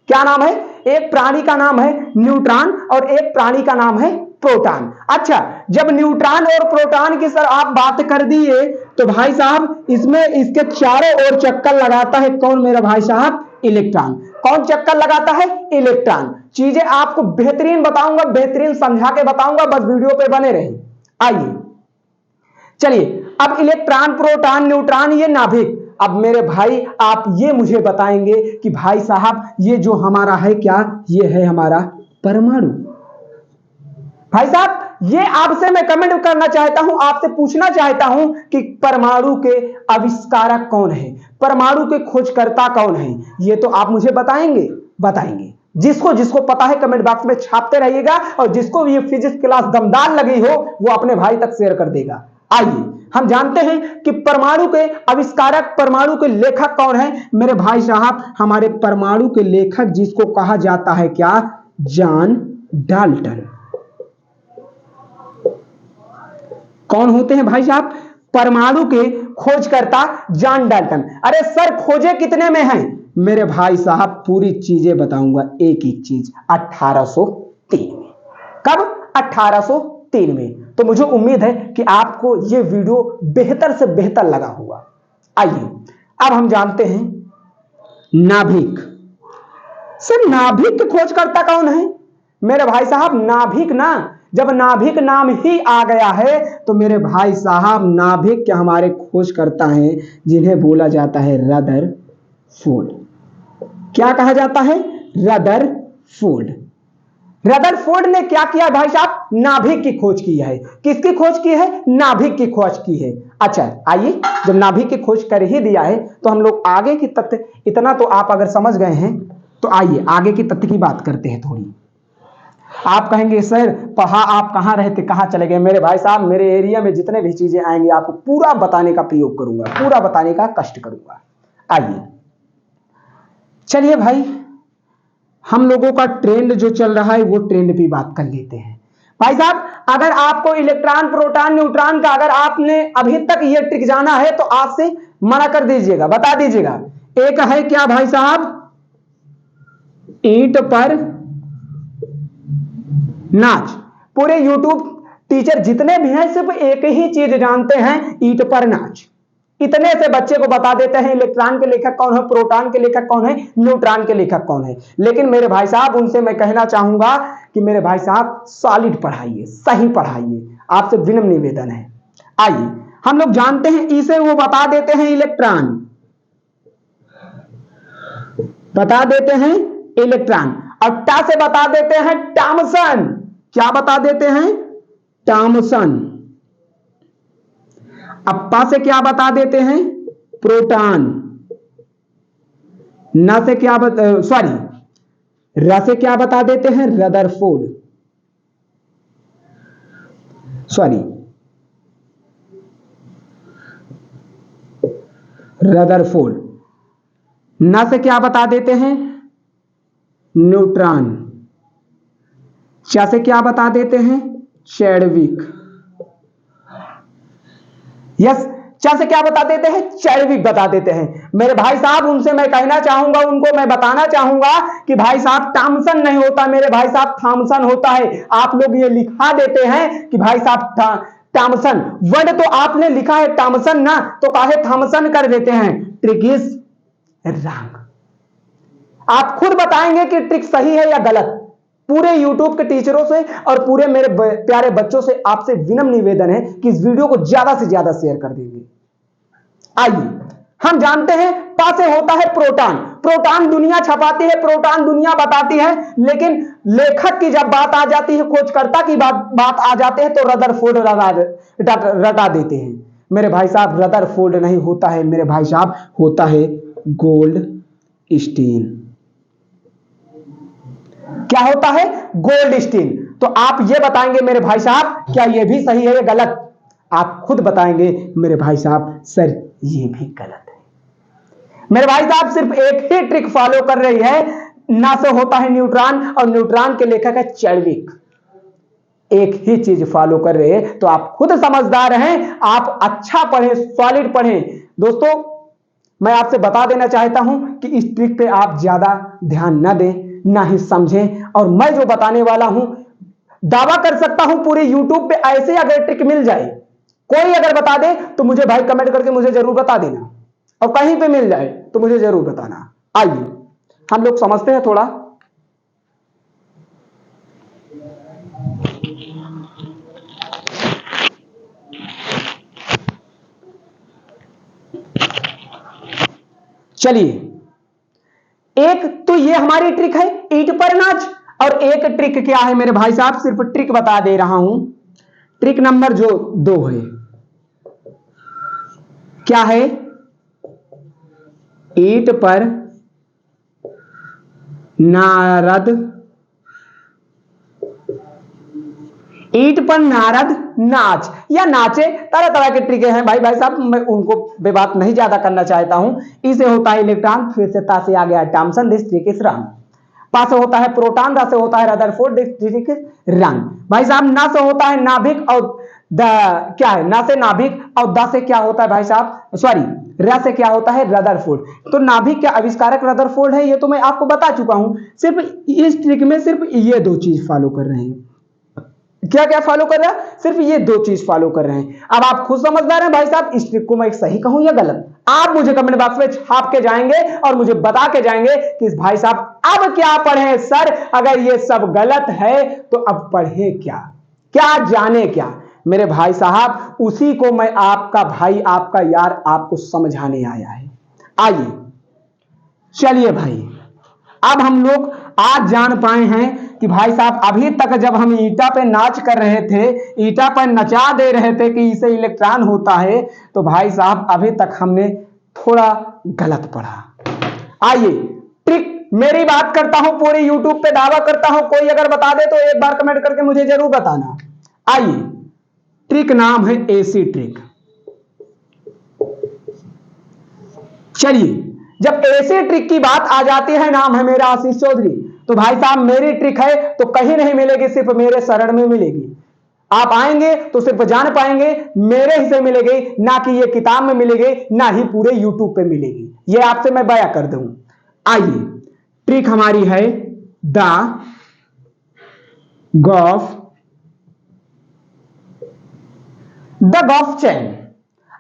क्या नाम है, एक प्राणी का नाम है न्यूट्रॉन और एक प्राणी का नाम है प्रोटॉन। अच्छा, जब न्यूट्रॉन और प्रोटॉन की सर आप बात कर दिए तो भाई साहब इसमें इसके चारों ओर चक्कर लगाता है कौन मेरा भाई साहब, इलेक्ट्रॉन। कौन चक्कर लगाता है, इलेक्ट्रॉन। चीजें आपको बेहतरीन बताऊंगा, बेहतरीन समझा के बताऊंगा, बस वीडियो पे बने रहे। आइए चलिए, अब इलेक्ट्रॉन, प्रोटॉन, न्यूट्रॉन, ये नाभिक। अब मेरे भाई आप ये मुझे बताएंगे कि भाई साहब ये जो हमारा है क्या, ये है हमारा परमाणु। भाई साहब ये आपसे मैं कमेंट करना चाहता हूं, आपसे पूछना चाहता हूं कि परमाणु के आविष्कारक कौन है, परमाणु के खोजकर्ता कौन है, ये तो आप मुझे बताएंगे। जिसको जिसको पता है कमेंट बॉक्स में छापते रहिएगा, और जिसको ये फिजिक्स क्लास दमदार लगी हो वो अपने भाई तक शेयर कर देगा। आइए हम जानते हैं कि परमाणु के आविष्कारक, परमाणु के लेखक कौन है मेरे भाई साहब। हमारे परमाणु के लेखक जिसको कहा जाता है क्या, जॉन डाल्टन। कौन होते हैं भाई साहब, परमाणु के खोजकर्ता जॉन डाल्टन। अरे सर खोजे कितने में है मेरे भाई साहब, पूरी चीजें बताऊंगा, एक एक चीज 1803 में। कब, 1803 में। तो मुझे उम्मीद है कि आपको यह वीडियो बेहतर से बेहतर लगा होगा। आइए अब हम जानते हैं नाभिक। सर नाभिक के खोजकर्ता कौन है मेरे भाई साहब। नाभिक ना, जब नाभिक नाम ही आ गया है तो मेरे भाई साहब नाभिक के हमारे खोजकर्ता हैं जिन्हें बोला जाता है रदरफोर्ड। क्या कहा जाता है, रदरफोर्ड। रदरफोर्ड ने क्या किया भाई साहब, नाभिक की खोज की है। किसकी खोज की है, नाभिक की खोज की है। अच्छा आइए, जब नाभिक की खोज कर ही दिया है तो हम लोग आगे की तथ्य, इतना तो आप अगर समझ गए हैं तो आइए आगे की तथ्य की बात करते हैं थोड़ी। आप कहेंगे सर पढ़ा, आप कहां रहते, कहां चले गए। मेरे भाई साहब मेरे एरिया में जितने भी चीजें आएंगे आपको पूरा बताने का प्रयोग करूंगा, पूरा बताने का कष्ट करूंगा। आइए चलिए भाई, हम लोगों का ट्रेंड जो चल रहा है वो ट्रेंड भी बात कर लेते हैं। भाई साहब अगर आपको इलेक्ट्रॉन, प्रोटॉन, न्यूट्रॉन का अगर आपने अभी तक ये ट्रिक जाना है तो आज से मना कर दीजिएगा, बता दीजिएगा। एक है क्या भाई साहब, ईंट पर नाच। पूरे यूट्यूब टीचर जितने भी हैं सिर्फ एक ही चीज जानते हैं, ईंट पर नाच। इतने से बच्चे को बता देते हैं इलेक्ट्रॉन के लेखक कौन है, प्रोटॉन के लेखक कौन है, न्यूट्रॉन के लेखक कौन है। लेकिन मेरे भाई साहब उनसे मैं कहना चाहूंगा कि मेरे भाई साहब सॉलिड पढ़ाइए, सही पढ़ाइए, आपसे विनम्र निवेदन है। आइए हम लोग जानते हैं ई से वो बता देते हैं इलेक्ट्रॉन, बता देते हैं इलेक्ट्रॉन, और टा से बता देते हैं टॉमसन। क्या बता देते हैं, टॉमसन। अप्पा से क्या बता देते हैं, प्रोटॉन। न से क्या सॉरी र से क्या बता देते हैं, रदरफोर्ड। Sorry Rutherford. न से क्या बता देते हैं, न्यूट्रॉन। चा से क्या बता देते हैं, चैडविक। यस, चा से क्या बता देते हैं, चैडविक बता देते हैं। मेरे भाई साहब उनसे मैं कहना चाहूंगा, उनको मैं बताना चाहूंगा कि भाई साहब टॉमसन नहीं होता मेरे भाई साहब, थॉमसन होता है। आप लोग ये लिखा देते हैं कि भाई साहब टॉमसन, वर्ड तो आपने लिखा है टॉमसन ना, तो काहे थॉमसन कर देते हैं। Trick is wrong. आप खुद बताएंगे कि ट्रिक सही है या गलत। पूरे YouTube के टीचरों से और पूरे मेरे प्यारे बच्चों से आपसे विनम्र निवेदन है कि इस वीडियो को ज्यादा से ज्यादा शेयर कर देंगे। आइए हम जानते हैं पा से होता है प्रोटॉन। प्रोटॉन दुनिया छपाती है, प्रोटॉन दुनिया बताती है, लेकिन लेखक की जब बात आ जाती है, खोजकर्ता की बात आ जाती है तो रदरफोर्ड रटा देते हैं। मेरे भाई साहब रदरफोर्ड नहीं होता है मेरे भाई साहब, होता है गोल्डस्टीन। क्या होता है, गोल्डस्टीन। तो आप ये बताएंगे मेरे भाई साहब क्या ये भी सही है या गलत। आप खुद बताएंगे मेरे भाई साहब सर ये भी गलत है। मेरे भाई साहब सिर्फ एक ही ट्रिक फॉलो कर रही है, ना से होता है न्यूट्रॉन और न्यूट्रॉन के लेखक है चैडविक। एक ही चीज फॉलो कर रहे हैं, तो आप खुद समझदार हैं, आप अच्छा पढ़ें, सॉलिड पढ़ें। दोस्तों मैं आपसे बता देना चाहता हूं कि इस ट्रिक पे आप ज्यादा ध्यान ना दें, ना ही समझें। और मैं जो बताने वाला हूं दावा कर सकता हूं पूरे YouTube पे ऐसे अगर ट्रिक मिल जाए, कोई अगर बता दे तो मुझे भाई कमेंट करके मुझे जरूर बता देना, और कहीं पे मिल जाए तो मुझे जरूर बताना। आइए हम लोग समझते हैं थोड़ा। चलिए एक तो ये हमारी ट्रिक है ईंट पर नाच। और एक ट्रिक क्या है मेरे भाई साहब, सिर्फ ट्रिक बता दे रहा हूं। ट्रिक नंबर जो 2 है, क्या है? ईंट पर नारद, ईंट पर नारद नाच या नाचे, तरह तरह के ट्रिक हैं भाई साहब, मैं उनको बे बात नहीं ज्यादा करना चाहता हूं। इसे होता है इलेक्ट्रॉन, फिर से ता से आ गया थॉमसन, दिस ट्रिक इज रंग। पा से होता है प्रोटॉन, रा से होता है रदरफोर्ड, दिस ट्रिक इज रंग। भाई साहब ना से होता है नाभिक, और द क्या है, ना से नाभिक, और द से क्या होता है भाई साहब, सॉरी र से क्या होता है, रदरफोर्ड। तो नाभिक का आविष्कारक रदरफोर्ड है, ये तो मैं आपको बता चुका हूं। सिर्फ इस ट्रिक में सिर्फ ये 2 चीज फॉलो कर रहे हैं। क्या क्या फॉलो कर रहा है? सिर्फ ये 2 चीज फॉलो कर रहे हैं। अब आप खुद समझदार हैं भाई साहब, इस ट्रिक को मैं सही कहूं या गलत, आप मुझे कमेंट बॉक्स में छाप के जाएंगे और मुझे बता के जाएंगे कि भाई साहब अब क्या पढ़े सर, अगर ये सब गलत है तो अब पढ़े क्या, क्या जाने क्या। मेरे भाई साहब उसी को मैं आपका भाई, आपका यार, आपको समझाने आया है। आइए चलिए भाई, अब हम लोग आज जान पाए हैं कि भाई साहब अभी तक जब हम ईटा पे नाच कर रहे थे, ईटा पर नचा दे रहे थे कि इसे इलेक्ट्रॉन होता है, तो भाई साहब अभी तक हमने थोड़ा गलत पढ़ा। आइए ट्रिक, मेरी बात करता हूं, पूरी यूट्यूब पे दावा करता हूं, कोई अगर बता दे तो एक बार कमेंट करके मुझे जरूर बताना। आइए, ट्रिक नाम है एसी ट्रिक। चलिए, जब ऐसे ट्रिक की बात आ जाती है, नाम है मेरा आशीष चौधरी, तो भाई साहब मेरी ट्रिक है तो कहीं नहीं मिलेगी, सिर्फ मेरे शरण में मिलेगी। आप आएंगे तो सिर्फ जान पाएंगे मेरे ही से मिलेगी, ना कि ये किताब में मिलेगी, ना ही पूरे यूट्यूब पे मिलेगी, ये आपसे मैं बयां कर दूं। आइए, ट्रिक हमारी है द गॉफ चेन।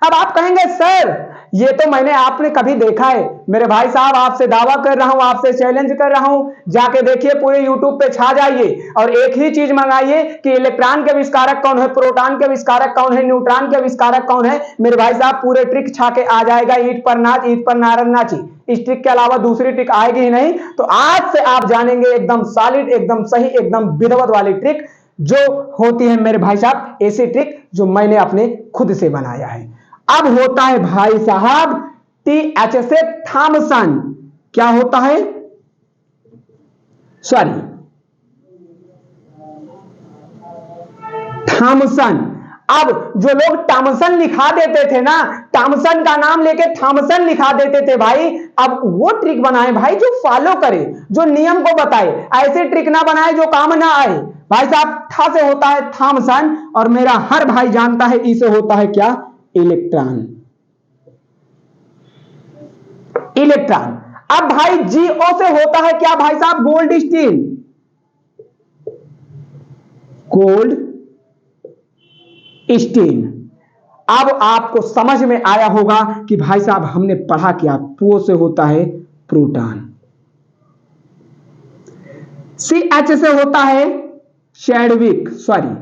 अब आप कहेंगे सर ये तो मैंने आपने कभी देखा है। मेरे भाई साहब आपसे दावा कर रहा हूं, आपसे चैलेंज कर रहा हूं, जाके देखिए पूरे यूट्यूब पे छा जाइए और एक ही चीज मंगाइए कि इलेक्ट्रॉन के आविष्कारक कौन है, प्रोटॉन के आविष्कारक कौन है, न्यूट्रॉन के आविष्कारक कौन है। मेरे भाई साहब पूरे ट्रिक छा के आ जाएगा, ईंट पर नाच, ईंट पर नारद नाची। इस ट्रिक के अलावा दूसरी ट्रिक आएगी ही नहीं। तो आज से आप जानेंगे एकदम सॉलिड, एकदम सही, एकदम विधिवत वाली ट्रिक जो होती है मेरे भाई साहब ऐसी ट्रिक जो मैंने अपने खुद से बनाया है। अब होता है भाई साहब TH से थॉमसन, क्या होता है, सॉरी थॉमसन। अब जो लोग थॉमसन लिखा देते थे ना, थॉमसन का नाम लेके थॉमसन लिखा देते थे भाई, अब वो ट्रिक बनाए भाई जो फॉलो करे, जो नियम को बताए। ऐसे ट्रिक ना बनाए जो काम ना आए। भाई साहब था से होता है थॉमसन, और मेरा हर भाई जानता है ई से होता है क्या, इलेक्ट्रॉन। इलेक्ट्रॉन। अब भाई GO से होता है क्या भाई साहब, गोल्ड स्टील। Gold steel. अब आपको समझ में आया होगा कि भाई साहब हमने पढ़ा क्या। PO से होता है प्रोटॉन। CH से होता है चैडविक, सॉरी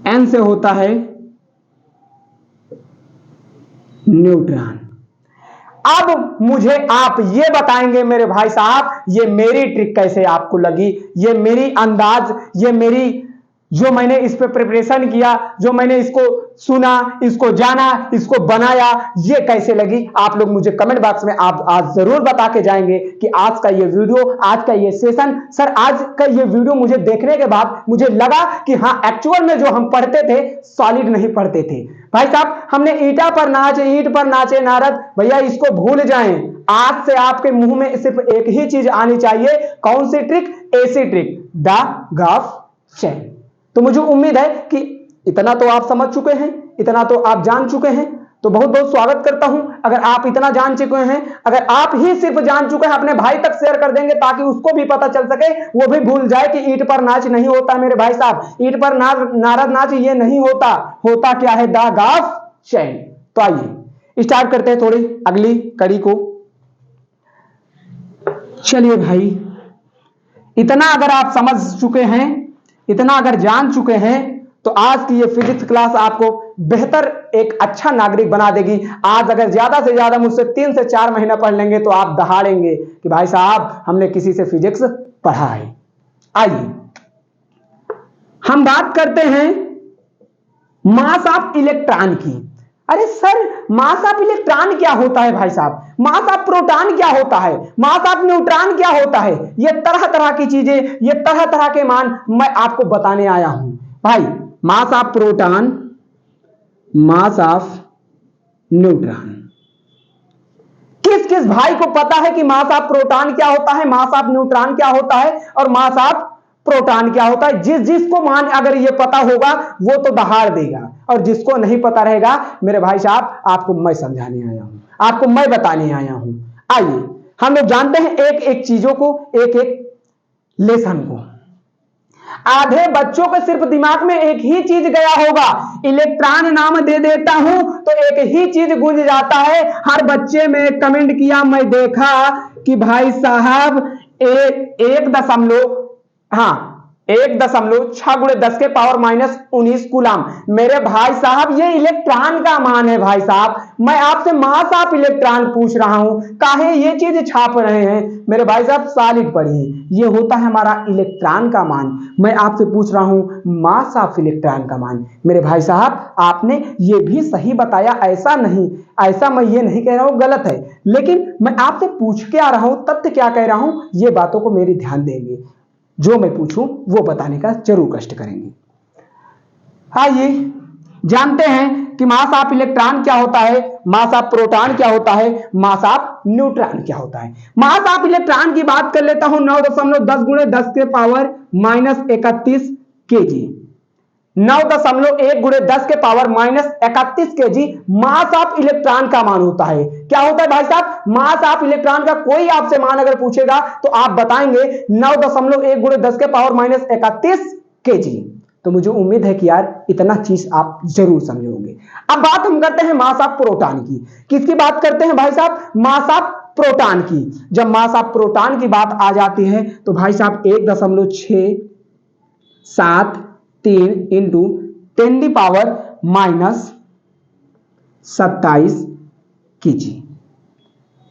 N से होता है न्यूट्रॉन। अब मुझे आप ये बताएंगे मेरे भाई साहब ये मेरी ट्रिक कैसे आपको लगी, ये मेरी अंदाज, ये मेरी जो मैंने इस पे प्रिपरेशन किया, जो मैंने इसको सुना, इसको जाना, इसको बनाया, ये कैसे लगी। आप लोग मुझे कमेंट बॉक्स में आप आज जरूर बता के जाएंगे कि आज का ये वीडियो, आज का ये सेशन, सर आज का ये वीडियो मुझे देखने के बाद मुझे लगा कि हाँ एक्चुअल में जो हम पढ़ते थे सॉलिड नहीं पढ़ते थे। भाई साहब हमने ईटा पर नाचे, ईंट पर नाचे नारद, भैया इसको भूल जाएं। आज से आपके मुंह में सिर्फ एक ही चीज आनी चाहिए, कौन सी ट्रिक, ऐसी ट्रिक, द गॉफ चेन। तो मुझे उम्मीद है कि इतना तो आप समझ चुके हैं, इतना तो आप जान चुके हैं, तो बहुत बहुत स्वागत करता हूं। अगर आप इतना जान चुके हैं, अगर आप ही सिर्फ जान चुके हैं, अपने भाई तक शेयर कर देंगे ताकि उसको भी पता चल सके, वो भी भूल जाए कि ईंट पर नाच नहीं होता मेरे भाई साहब, ईंट पर नारद नाच ये नहीं होता। होता क्या है, द गॉफ चेन। तो आइए स्टार्ट करते हैं थोड़ी अगली कड़ी को। चलिए भाई, इतना अगर आप समझ चुके हैं, इतना अगर जान चुके हैं, तो आज की ये फिजिक्स क्लास आपको बेहतर एक अच्छा नागरिक बना देगी। आज अगर ज्यादा से ज्यादा मुझसे 3 से 4 महीना पढ़ लेंगे तो आप दहाड़ेंगे कि भाई साहब हमने किसी से फिजिक्स पढ़ा है। आइए हम बात करते हैं मास ऑफ इलेक्ट्रॉन की। अरे सर मास ऑफ इलेक्ट्रॉन क्या होता है भाई साहब, मास ऑफ प्रोटॉन क्या होता है, मास ऑफ न्यूट्रॉन क्या होता है, ये तरह तरह की चीजें, ये तरह तरह के मान मैं आपको बताने आया हूं भाई। Mass of proton, mass of neutron, किस किस भाई को पता है कि मास ऑफ प्रोटॉन क्या होता है, मास ऑफ न्यूट्रॉन क्या होता है और मास ऑफ प्रोटॉन क्या होता है? जिसको मान अगर ये पता होगा वो तो दहाड़ देगा, और जिसको नहीं पता रहेगा मेरे भाई साहब आपको मैं समझाने आया हूं, आपको मैं बताने आया हूं। आइए हम लोग जानते हैं एक एक चीजों को, एक एक लेसन को। आधे बच्चों के सिर्फ दिमाग में एक ही चीज गया होगा, इलेक्ट्रॉन नाम दे देता हूं तो एक ही चीज गूंज जाता है। हर बच्चे में कमेंट किया, मैं देखा कि भाई साहब 1.6×10⁻⁻19 कूलम। मेरे भाई साहब ये इलेक्ट्रॉन का मान है भाई साहब, मैं आपसे मास ऑफ इलेक्ट्रॉन पूछ रहा हूं, काहे ये चीज छाप रहे हैं? मेरे भाई साहब सॉलिड पढ़िए, ये होता है हमारा इलेक्ट्रॉन का मान। मैं आपसे पूछ रहा हूं मास ऑफ इलेक्ट्रॉन का मान। मेरे भाई साहब आपने ये भी सही बताया, ऐसा नहीं, ऐसा मैं ये नहीं कह रहा हूं गलत है, लेकिन मैं आपसे पूछ के आ रहा हूं, तथ्य क्या कह रहा हूं, ये बातों को मेरी ध्यान देंगे, जो मैं पूछूं वो बताने का जरूर कष्ट करेंगे। आइए जानते हैं कि मास ऑफ इलेक्ट्रॉन क्या होता है, मास ऑफ प्रोटॉन क्या होता है, मास ऑफ न्यूट्रॉन क्या होता है। मास ऑफ इलेक्ट्रॉन की बात कर लेता हूं, 9.10×10⁻31 KG, 9.1×10⁻31 KG mass of electron का मान होता है। क्या होता है भाई साहब? मास ऑफ इलेक्ट्रॉन का कोई आपसे मान अगर पूछेगा तो आप बताएंगे 9.1×10⁻31 केजी। तो मुझे उम्मीद है कि यार इतना चीज आप जरूर समझोगे। अब बात हम करते हैं मास ऑफ प्रोटॉन की। किसकी बात करते हैं भाई साहब? मास ऑफ प्रोटॉन की। जब मास ऑफ प्रोटॉन की बात आ जाती है तो भाई साहब 1.673 इंटू 10⁻⁻27 केजी।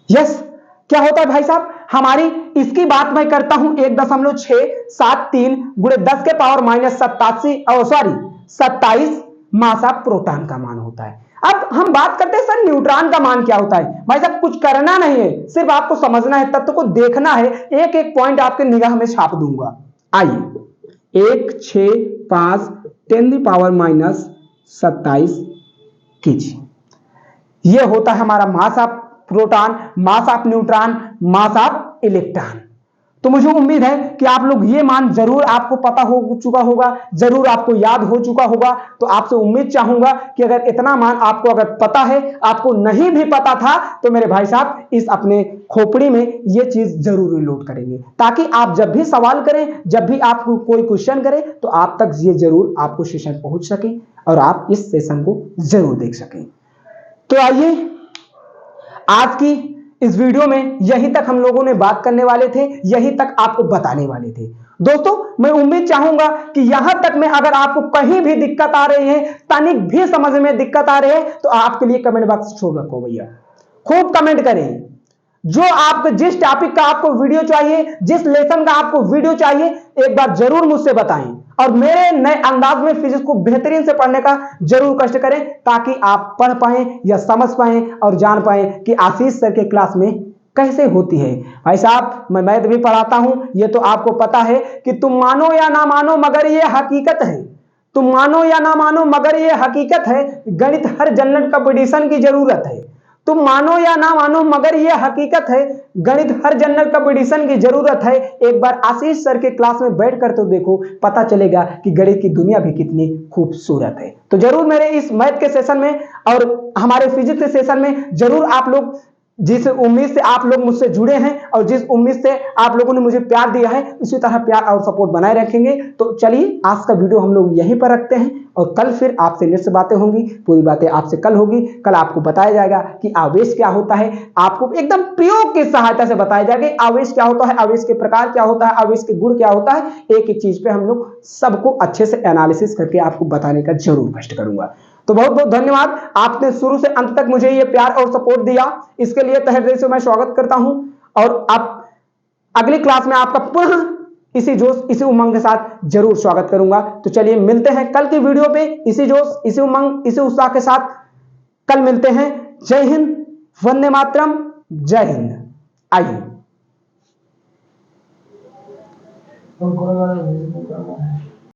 यस, क्या होता है भाई साहब? हमारी इसकी बात मैं करता हूं 1.673×10⁻27 मास ऑफ प्रोटॉन का मान होता है। अब हम बात करते हैं सर न्यूट्रॉन का मान क्या होता है। भाई साहब कुछ करना नहीं है, सिर्फ आपको समझना है, तत्व को देखना है, एक एक पॉइंट आपके निगाह में छाप दूंगा। आइए 165 10⁻⁻27 केजी, यह होता है हमारा mass of proton, mass of neutron, mass of electron. तो मुझे उम्मीद है कि आप लोग ये मान जरूर आपको पता हो चुका होगा, जरूर आपको याद हो चुका होगा। तो आपसे उम्मीद चाहूंगा कि अगर इतना मान आपको अगर पता है, आपको नहीं भी पता था, तो मेरे भाई साहब इस अपने खोपड़ी में ये चीज जरूर नोट करेंगे, ताकि आप जब भी सवाल करें, जब भी आपको कोई क्वेश्चन करे, तो आप तक ये जरूर आपको सेशन पहुंच सके और आप इस सेशन को जरूर देख सकें। तो आइए आज की इस वीडियो में यही तक हम लोगों ने बात करने वाले थे, यही तक आपको बताने वाले थे। दोस्तों मैं उम्मीद चाहूंगा कि यहां तक में अगर आपको कहीं भी दिक्कत आ रही है, तनिक भी समझ में दिक्कत आ रही है, तो आपके लिए कमेंट बॉक्स छोड़ रखो भैया, खूब कमेंट करें। जो आपको जिस टॉपिक का आपको वीडियो चाहिए, जिस लेसन का आपको वीडियो चाहिए, एक बार जरूर मुझसे बताएं और मेरे नए अंदाज में फिजिक्स को बेहतरीन से पढ़ने का जरूर कष्ट करें, ताकि आप पढ़ पाएं या समझ पाएं और जान पाएं कि आशीष सर के क्लास में कैसे होती है। भाई साहब मैं मैथ भी पढ़ाता हूं, ये तो आपको पता है कि तुम मानो या ना मानो मगर ये हकीकत है, तुम मानो या ना मानो मगर ये हकीकत है, गणित हर जनरल कंपटीशन की जरूरत है। तुम मानो या ना मानो मगर ये हकीकत है, गणित हर जनरल कंपटीशन की जरूरत है। एक बार आशीष सर के क्लास में बैठकर तो देखो, पता चलेगा कि गणित की दुनिया भी कितनी खूबसूरत है। तो जरूर मेरे इस मैथ के सेशन में और हमारे फिजिक्स के सेशन में जरूर आप लोग, जिस उम्मीद से आप लोग मुझसे जुड़े हैं और जिस उम्मीद से आप लोगों ने मुझे प्यार दिया है, इसी तरह प्यार और सपोर्ट बनाए रखेंगे। तो चलिए आज का वीडियो हम लोग यहीं पर रखते हैं और कल फिर आपसे नेक्स्ट बातें होंगी, पूरी बातें आपसे कल होगी। कल आपको बताया जाएगा कि आवेश क्या होता है, आपको एकदम प्रयोग की सहायता से बताया जाएगा आवेश क्या होता है, आवेश के प्रकार क्या होता है, आवेश के गुण क्या होता है। एक एक चीज पे हम लोग सबको अच्छे से एनालिसिस करके आपको बताने का जरूर कष्ट करूंगा। तो बहुत बहुत धन्यवाद, आपने शुरू से अंत तक मुझे ये प्यार और सपोर्ट दिया, इसके लिए तहे दिल से मैं स्वागत करता हूं। और आप अगली क्लास में आपका पुनः इसी जोश इसी उमंग के साथ जरूर स्वागत करूंगा। तो चलिए मिलते हैं कल की वीडियो पे इसी जोश इसी उमंग इसी उत्साह के साथ। कल मिलते हैं। जय हिंद, वंदे मातरम, जय हिंद। आइए।